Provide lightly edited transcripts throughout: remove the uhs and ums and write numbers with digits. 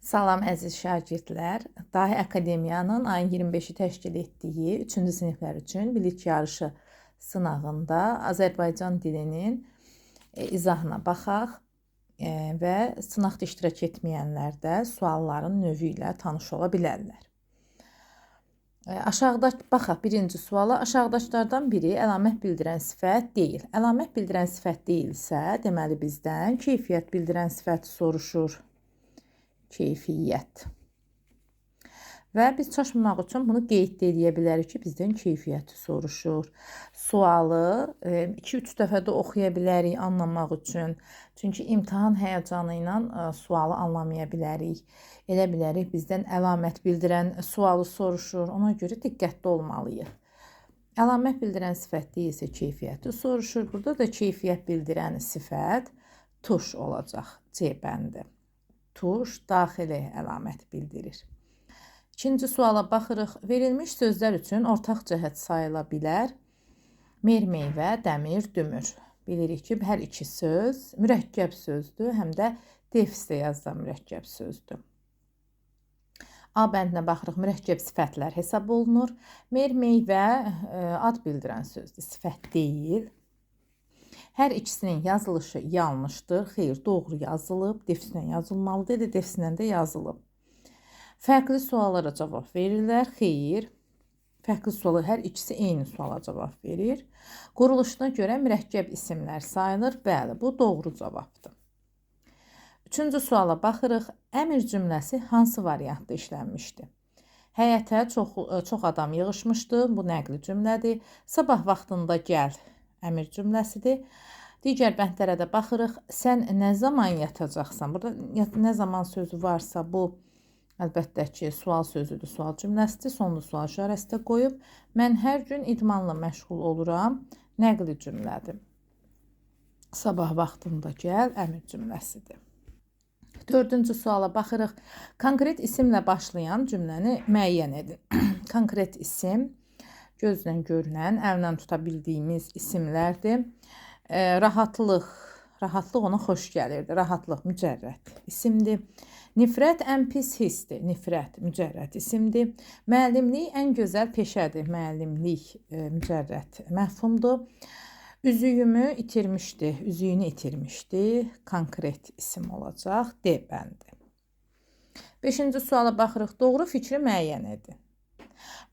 Salam əziz şagirdlər. Dahi Akademiyanın ayın 25-i təşkil etdiyi 3-cü siniflər üçün bilik yarışı sınağında Azərbaycan dilinin izahına baxaq və sınaqda iştirak etməyənlər də sualların növü ilə tanış ola bilərlər. Aşağıda baxaq birinci suala. Aşağıdakılardan biri əlamət bildirən sifət deyil. Əlamət bildirən sifət deyilsə, deməli bizdən keyfiyyət bildirən sifət soruşur. Keyfiyyət. Və biz çaşmamaq üçün bunu qeyd edə bilərik ki, bizdən keyfiyyəti soruşur. Sualı 2-3 dəfə də oxuya bilərik anlamaq üçün. Çünki imtahan həyəcanı ilə sualı anlamaya bilərik. Elə bilərik bizdən əlamət bildirən sualı soruşur. Ona görə diqqətli olmalıyıq. Əlamət bildirən sifət deyilsə keyfiyyəti soruşur. Burada da keyfiyyət bildirən sifət tuş olacaq. C bəndi. Tuş daxili əlamət bildirir. İkinci suala baxırıq. Verilmiş sözlər üçün ortaq cəhət sayıla bilər. Meyvə, dəmir, dümür. Bilirik ki, hər iki söz mürəkkəb sözdür, həm də defisdə yazılan mürəkkəb sözdür. A bəndinə baxırıq. Mürəkkəb sifətlər hesab olunur. Meyvə ad bildirən sözdür, sifət deyil. Hər ikisinin yazılışı yanlışdır. Xeyr, doğru yazılıb. Defislə yazılmalıdır. Defislə də yazılıb. Fərqli suallara cavab verirlər. Xeyr. Fərqli suallar hər ikisi eyni suala cavab verir. Quruluşuna görə mürəkkəb isimlər sayılır. Bəli, bu doğru cavabdır. Üçüncü suala baxırıq. Əmr cümləsi hansı variantda işlənmişdir? Həyətə çox adam yığışmışdı. Bu nəqli cümlədir. Sabah vaxtında gəl. Əmr cümləsidir. Digər bəndlərə də baxırıq. Sən nə zaman yatacaqsan? Burada nə zaman sözü varsa bu əlbəttə ki, sual sözüdür, sual cümləsidir. Sonlu sual işarəsi də qoyub. Mən hər gün idmanla məşğul oluram. Nəqli cümlədir. Sabah vaxtında gəl. Əmr cümləsidir. Dördüncü suala baxırıq. Konkret isimlə başlayan cümləni müəyyən edin. Konkret isim gözlə görünən, əllə tuta bildiyimiz isimlərdir. Rahatlıq ona xoş gəlirdi. Rahatlıq mücərrəd isimdir. Nifrət ən pis hissdir. Nifrət mücərrəd isimdir. Müəllimlik ən gözəl peşədir. Müəllimlik mücərrəd məfhumdur. Üzüyümü itirmişdi. Üzüyünü itirmişdi. Konkret isim olacaq. D bəndi. 5-ci suala baxırıq. Doğru fikri müəyyən edin.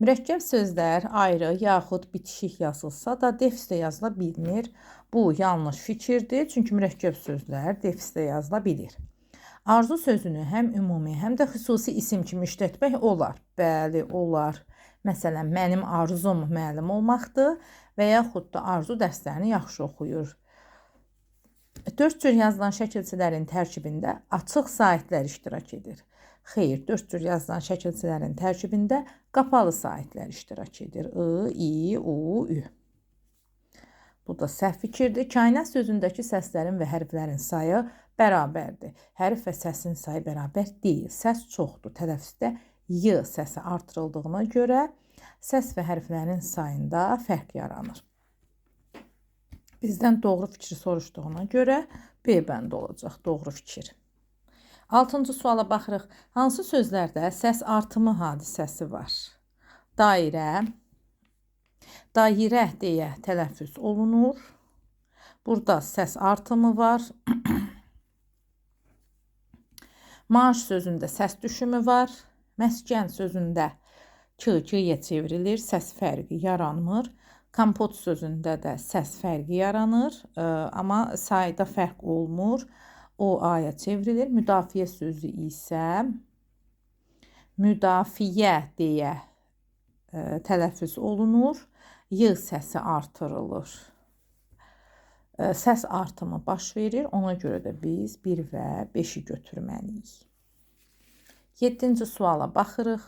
Mürəkkəb sözlər ayrı yaxud bitişik yazılsa da defisdə yazıla bilmir. Bu yanlış fikirdir. Çünki mürəkkəb sözlər defisdə yazıla bilir. Arzu sözünü həm ümumi, həm də xüsusi isim kimi işlətmək olar. Bəli, olar. Məsələn, mənim arzum müəllim olmaqdır və yaxud da arzu dərslərini yaxşı oxuyur. 4 cür yazılan şəkilçilərin tərkibində açıq saitlər iştirak edir. Xeyr, 4 cür yazılan şəkilçilərin tərkibində qapalı saitlər iştirak edir. I, U, Ü. Bu da səhv fikirdir. Kainat sözündəki səslərin və hərflərin sayı bərabərdir. Hərf və səsin sayı bərabər deyil. Səs çoxdur. Tələffüzdə Y səsi artırıldığına görə səs və hərflərin sayında fərq yaranır. Bizdən doğru fikri soruşduğuna görə B bəndi olacaq. Doğru fikir. 6-cı suala baxırıq. Hansı sözlərdə səs artımı hadisəsi var? Dairə. Dairə deyə tələffüz olunur. Burada səs artımı var. Maaş sözündə səs düşümü var. Məskən sözündə K-yə çevrilir. Səs fərqi yaranmır. Kompot sözündə də səs fərqi yaranır. Amma sayda fərq olmur. O aya çevrilir. Müdafiə sözü isə müdafiə deyə tələffüz olunur. Y səsi artırılır. Səs artımı baş verir. Ona görə də biz 1 və 5-i götürməliyik. 7-ci suala baxırıq.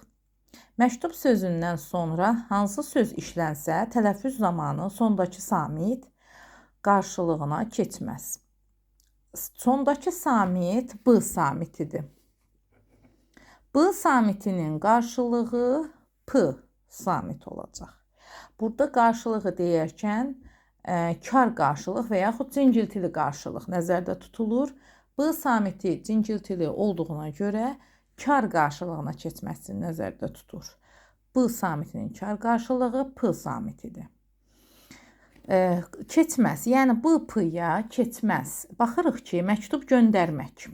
Məktub sözündən sonra hansı söz işlənsə tələffüz zamanı sondakı samit qarşılığına keçməz. Sondakı samit B samitidir. B samitinin qarşılığı P samit olacaq. Burada qarşılığı deyərkən kar qarşılıq və yaxud cingiltili qarşılıq nəzərdə tutulur. B samiti cingiltili olduğuna görə kar qarşılığına keçməsini nəzərdə tutur. B samitinin kar qarşılığı P samitidir. Keçməz, yəni B P-ya keçməz. Baxırıq ki, məktub göndərmək.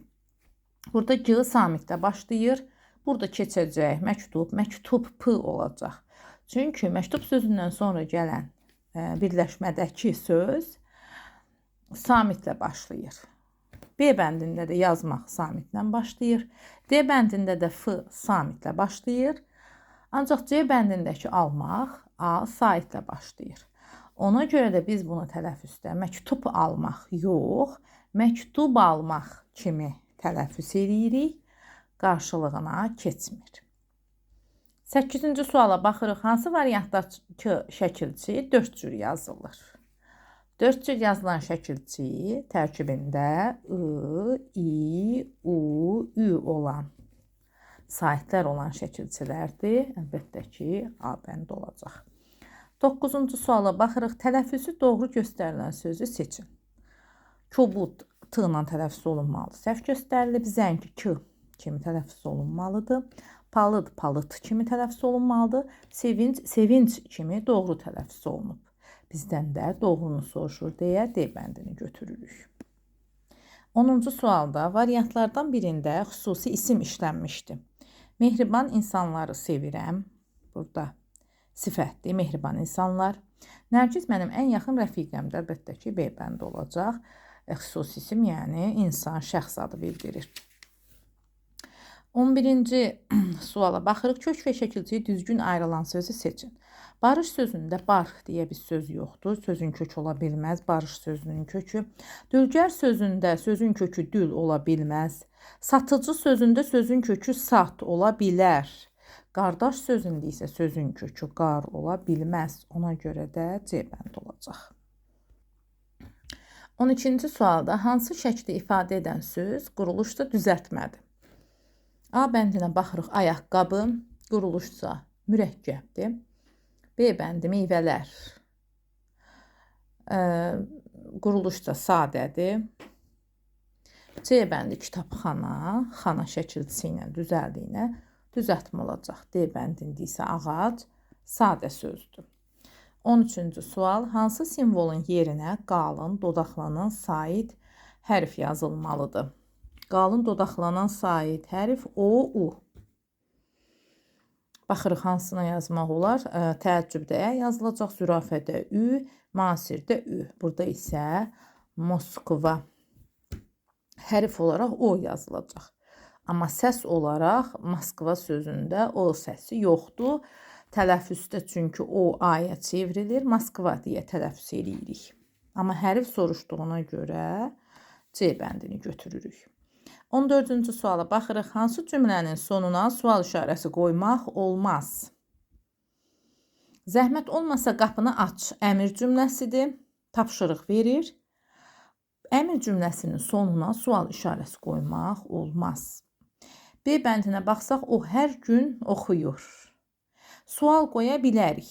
Burada G samitdə başlayır. Burada keçəcək məktub P olacaq. Çünki məktub sözündən sonra gələn birləşmədəki söz samitlə başlayır. B bəndində də yazmaq samitlə başlayır. D bəndində də F samitlə başlayır. Ancaq C bəndindəki almaq A saitlə başlayır. Ona görə də biz bunu tələffüzdə məktub almaq yox, məktub almaq kimi tələffüz edirik, qarşılığına keçmir. 8-ci suala baxırıq. Hansı variantdakı şəkilçi 4 cür yazılır? 4 cür yazılan şəkilçi tərkibində I, U, Ü olan saitlər olan şəkilçilərdir. Əlbəttə ki, A bəndi olacaq. 9-cu suala baxırıq. Tələffüzü doğru göstərilən sözü seçin. Kobud T ilə tələffüz olunmalı. Səhv göstərilib. Zəng K kimi tələffüz olunmalıdır. Palıd palıt kimi tələffüz olunmalıdır. Sevinç kimi doğru tələffüz olunub. Bizdən də doğrunu soruşur deyə D bəndini götürürük. 10-cu sualda variantlardan birində xüsusi isim işlənmişdir. Mehriban insanları sevirəm. Burada sifətdir, mehriban insanlar. Nərgiz mənim ən yaxın rəfiqəmdir. Əlbəttə ki, B bəndi olacaq. Xüsusi isim, yəni insan, şəxs adı bildirir. 11-ci suala baxırıq. Kök və şəkilçiyə düzgün ayrılan sözü seçin. Barış sözündə bar deyə bir söz yoxdur. Sözün kökü ola bilməz. Barış sözünün kökü. Dülgər sözündə sözün kökü dül ola bilməz. Satıcı sözündə sözün kökü sat ola bilər. Qardaş sözündə isə sözün kökü qar ola bilməz. Ona görə də C bənd olacaq. 12-ci sualda hansı şəkli ifadə edən söz quruluşda düzəltmədir? A bəndinə baxırıq. Ayaqqabı, quruluşsa mürəkkəbdir. B bəndi meyvələr, quruluşda sadədir. C bəndi kitabxana, xana şəkilçisi ilə düzəldiyinə düzəltmə olacaq. D bəndində isə ağac, sadə sözdür. 13-cü sual. Hansı simvolun yerinə qalın dodaqlanan sait hərf yazılmalıdır? Qalın dodaqlanan sait hərf O, U. Baxırıq hansına yazmaq olar. Təəccübdə yazılacaq, zürafədə Ü, Masirdə Ü. Burada isə Moskva hərf olaraq O yazılacaq. Amma səs olaraq Moskva sözündə O səsi yoxdur. Tələffüzdə çünki O A-ya çevrilir. Moskva deyə tələffüz edirik. Amma hərf soruşduğuna görə C bəndini götürürük. 14-cü suala baxırıq. Hansı cümlənin sonuna sual işarəsi qoymaq olmaz? Zəhmət olmasa qapını aç əmr cümləsidir. Tapşırıq verir. Əmr cümləsinin sonuna sual işarəsi qoymaq olmaz. B bəndinə baxsaq, o hər gün oxuyur. Sual qoya bilərik.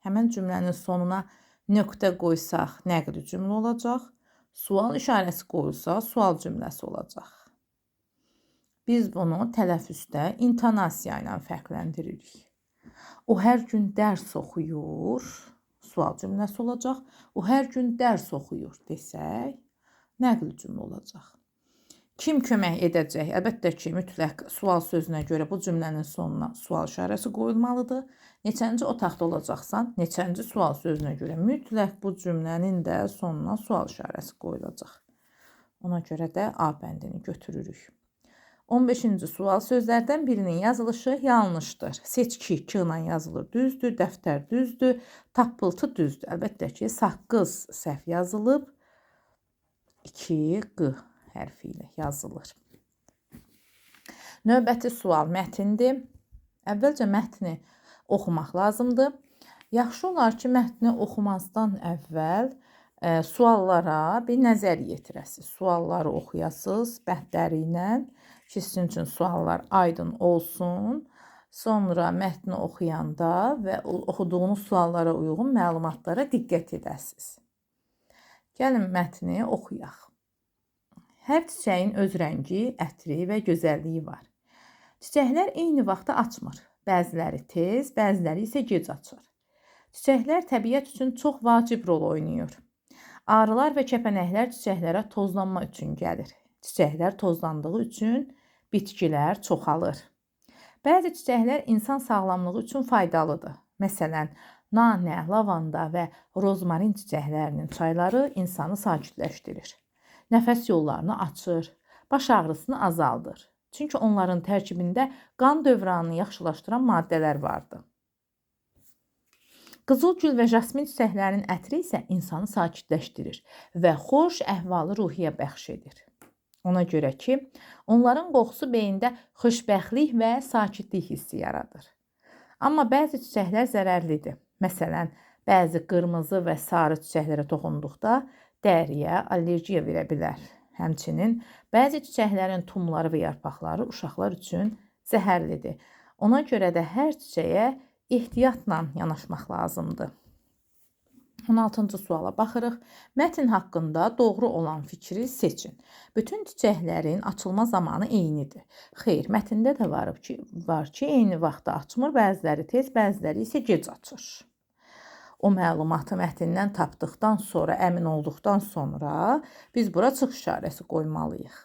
Həmən cümlənin sonuna nöqtə qoysaq nəqli cümlə olacaq. Sual işarəsi qoyulsa sual cümləsi olacaq. Biz bunu tələffüzdə intonasiya ilə fərqləndiririk. O hər gün dərs oxuyur. Sual cümləsi olacaq. O hər gün dərs oxuyur desək, nəqli cümlə olacaq. Kim kömək edəcək? Əlbəttə ki, mütləq sual sözünə görə bu cümlənin sonuna sual işarəsi qoyulmalıdır. Neçənci otaqda olacaqsan, neçənci sual sözünə görə mütləq bu cümlənin də sonuna sual işarəsi qoyulacaq. Ona görə də A bəndini götürürük. 15-ci sual. Sözlərdən birinin yazılışı yanlışdır. Seçki K ilə yazılır, düzdür. Dəftər düzdür. Tappıltı düzdür. Əlbəttə ki, saqqız səhv yazılıb. 2 Q hərfi ilə yazılır. Növbəti sual mətndir. Əvvəlcə mətni oxumaq lazımdır. Yaxşı olar ki, mətni oxumazdan əvvəl suallara bir nəzər yetirəsiniz. Sualları oxuyasınız bəhdləri ilə ki, sizin üçün suallar aydın olsun. Sonra mətni oxuyanda və oxuduğunuz suallara uyğun məlumatlara diqqət edəsiniz. Gəlin mətni oxuyaq. Hər çiçəyin öz rəngi, ətri və gözəlliyi var. Çiçəklər eyni vaxtda açmır. Bəziləri tez, bəziləri isə gec açır. Çiçəklər təbiət üçün çox vacib rol oynayır. Arılar və kəpənəklər çiçəklərə tozlanma üçün gəlir. Çiçəklər tozlandığı üçün bitkilər çoxalır. Bəzi çiçəklər insan sağlamlığı üçün faydalıdır. Məsələn, nanə, lavanda və rozmarin çiçəklərinin çayları insanı sakitləşdirir. Nəfəs yollarını açır, baş ağrısını azaldır. Çünki onların tərkibində qan dövranını yaxşılaşdıran maddələr vardır. Qızılgül və jasmin çiçəklərinin ətri isə insanı sakitləşdirir və xoş əhval-ruhiyyə bəxş edir. Ona görə ki, onların qoxusu beyində xoşbəxtlik və sakitlik hissi yaradır. Amma bəzi çiçəklər zərərlidir. Məsələn, bəzi qırmızı və sarı çiçəklərə toxunduqda dəriyə allergiya verə bilər. Həmçinin bəzi çiçəklərin tumları və yarpaqları uşaqlar üçün zəhərlidir. Ona görə də hər çiçəyə ehtiyatla yanaşmaq lazımdır. 16-cı suala baxırıq. Mətn haqqında doğru olan fikri seçin. Bütün çiçəklərin açılma zamanı eynidir. Xeyr, mətndə də var ki, eyni vaxtda açmır, bəziləri tez, bəziləri isə gec açır. O məlumatı mətndən tapdıqdan sonra, əmin olduqdan sonra biz bura çıx işarəsi qoymalıyıq.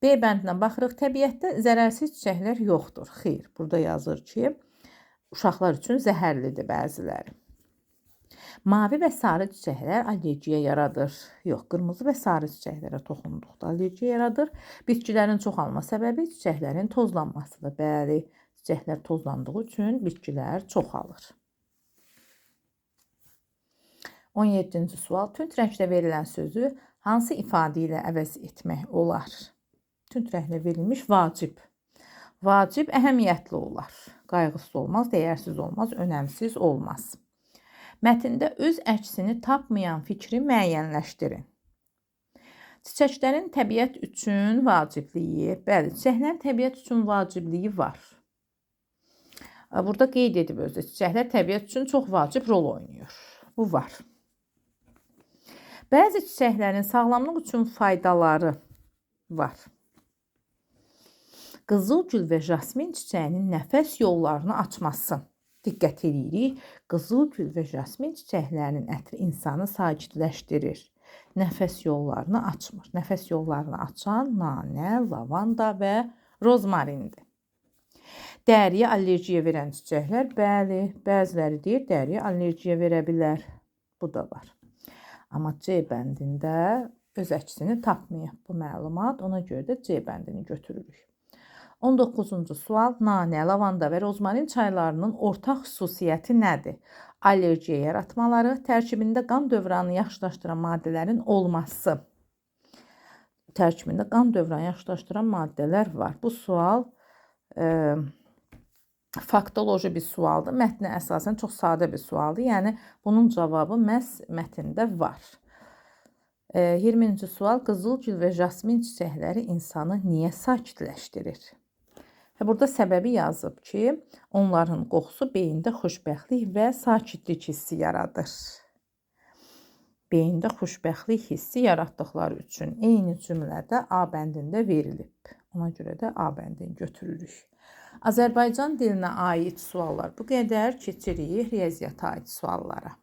B bəndinə baxırıq. Təbiətdə zərərsiz çiçəklər yoxdur. Xeyr, burada yazır ki, uşaqlar üçün zəhərlidir bəziləri. Mavi və sarı çiçəklər allergiya yaradır. Yox, qırmızı və sarı çiçəklərə toxunduqda allergiya yaradır. Bitkilərin çoxalma səbəbi çiçəklərin tozlanmasıdır. Bəli, çiçəklər tozlandığı üçün bitkilər çoxalır. 17-ci sual. Tünd rəngdə verilən sözü hansı ifadə ilə əvəz etmək olar? Tünd rənglə verilmiş vacib. Vacib əhəmiyyətli olar. Qayğısız olmaz, dəyərsiz olmaz, önəmsiz olmaz. Mətndə öz əksini tapmayan fikri müəyyənləşdirin. Çiçəklərin təbiət üçün vacibliyi. Bəli, çiçəklərin təbiət üçün vacibliyi var. Burada qeyd edib özdə çiçəklər təbiət üçün çox vacib rol oynayır. Bu var. Bəzi çiçəklərin sağlamlıq üçün faydaları var. Qızılgül və jasmin çiçəyinin nəfəs yollarını açması. Diqqət edirik. Qızılgül və jasmin çiçəklərinin ətri insanı sakitləşdirir. Nəfəs yollarını açmır. Nəfəs yollarını açan nanə, lavanda və rozmarindir. Dəriyə allergiya verən çiçəklər, bəli, bəziləri deyir, dəriyə allergiya verə bilər. Bu da var. Amma C bəndində öz əksini tapmayıb bu məlumat. Ona görə də C bəndini götürürük. 19-cu sual. Nanə, lavanda və rozmarin çaylarının ortaq xüsusiyyəti nədir? Allergiya yaratmaları, tərkibində qan dövranını yaxşılaşdıran maddələrin olması. Tərkibində qan dövranını yaxşılaşdıran maddələr var. Bu sual faktoloji bir sualdır. Mətnə əsasən çox sadə bir sualdır. Yəni, bunun cavabı məhz mətndə var. 20-ci sual. Qızılgül və jasmin çiçəkləri insanı niyə sakitləşdirir? Burada səbəbi yazıb ki, onların qoxusu beyində xoşbəxtlik və sakitlik hissi yaradır. Beyində xoşbəxtlik hissi yaratdıqları üçün eyni cümlədə A bəndində verilib. Ona görə də A bəndini götürürük. Azərbaycan dilinə aid suallar bu qədər. Keçirik riyaziyyata aid suallara.